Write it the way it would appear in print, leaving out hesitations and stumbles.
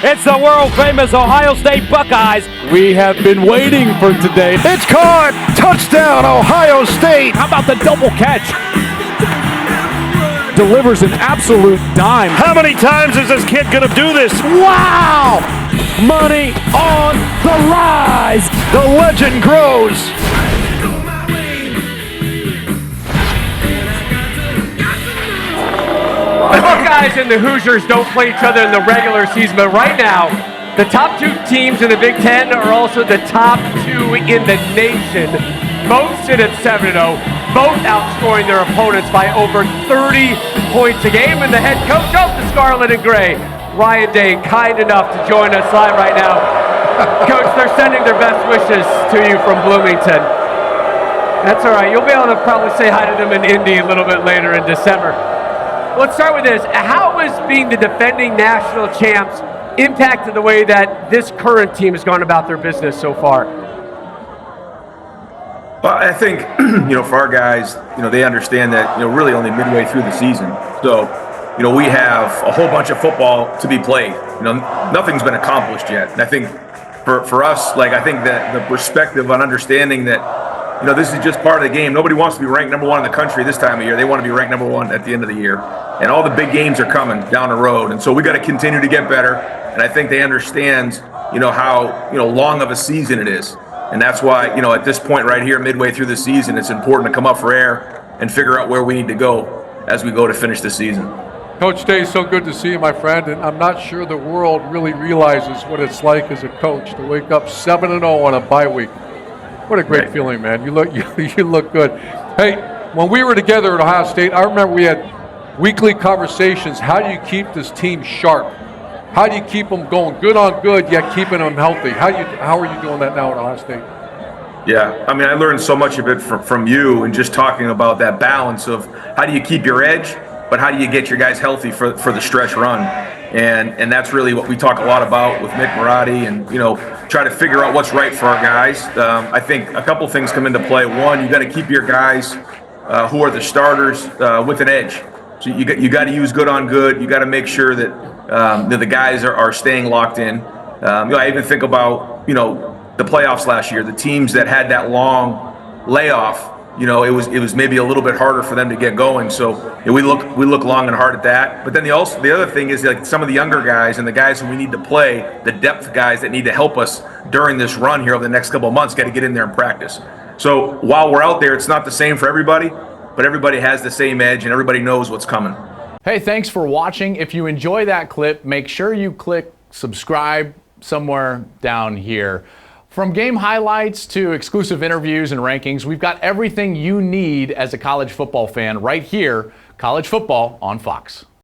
It's the world-famous Ohio State Buckeyes. We have been waiting for today. It's caught! Touchdown, Ohio State! How about the double catch? Delivers an absolute dime. How many times is this kid gonna do this? Wow! Money on the rise. The legend grows. The Buckeyes and the Hoosiers don't play each other in the regular season, but right now, the top two teams in the Big Ten are also the top two in the nation. Both sit at 7-0, both outscoring their opponents by over 30 points a game. And the head coach of the Scarlet and Gray, Ryan Day, kind enough to join us live right now. Coach, they're sending their best wishes to you from Bloomington. That's all right. You'll be able to probably say hi to them in Indy a little bit later in December. Let's start with this. How has being the defending national champs impacted the way that this current team has gone about their business so far? Well, I think, for our guys, they understand that, really only midway through the season. So, we have a whole bunch of football to be played. Nothing's been accomplished yet. And I think for us, I think that the perspective on understanding that, this is just part of the game. Nobody wants to be ranked number one in the country this time of year. They want to be ranked number one at the end of the year. And all the big games are coming down the road. And so we got to continue to get better. And I think they understand, how, long of a season it is. And that's why, at this point right here, midway through the season, it's important to come up for air and figure out where we need to go as we go to finish the season. Coach Day, so good to see you, my friend. And I'm not sure the world really realizes what it's like as a coach to wake up 7-0 on a bye week. What a great feeling, man. You look good. Hey, when we were together at Ohio State, I remember we had weekly conversations. How do you keep this team sharp? How do you keep them going good on good, yet keeping them healthy? How are you doing that now at Ohio State? Yeah, I learned so much of it from you and just talking about that balance of how do you keep your edge, but how do you get your guys healthy for the stretch run? And that's really what we talk a lot about with Mick Marotti and, try to figure out what's right for our guys. I think a couple things come into play. One, you got to keep your guys who are the starters with an edge. So you got to use good on good. You got to make sure that the guys are staying locked in. I even think about, the playoffs last year, the teams that had that long layoff, it was maybe a little bit harder for them to get going. So we look long and hard at that. But then the other thing is some of the younger guys and the guys who we need to play, the depth guys that need to help us during this run here over the next couple of months, got to get in there and practice. So while we're out there, it's not the same for everybody, but everybody has the same edge and everybody knows what's coming. Hey, thanks for watching. If you enjoy that clip, make sure you click subscribe somewhere down here. From game highlights to exclusive interviews and rankings, we've got everything you need as a college football fan right here, College Football on Fox.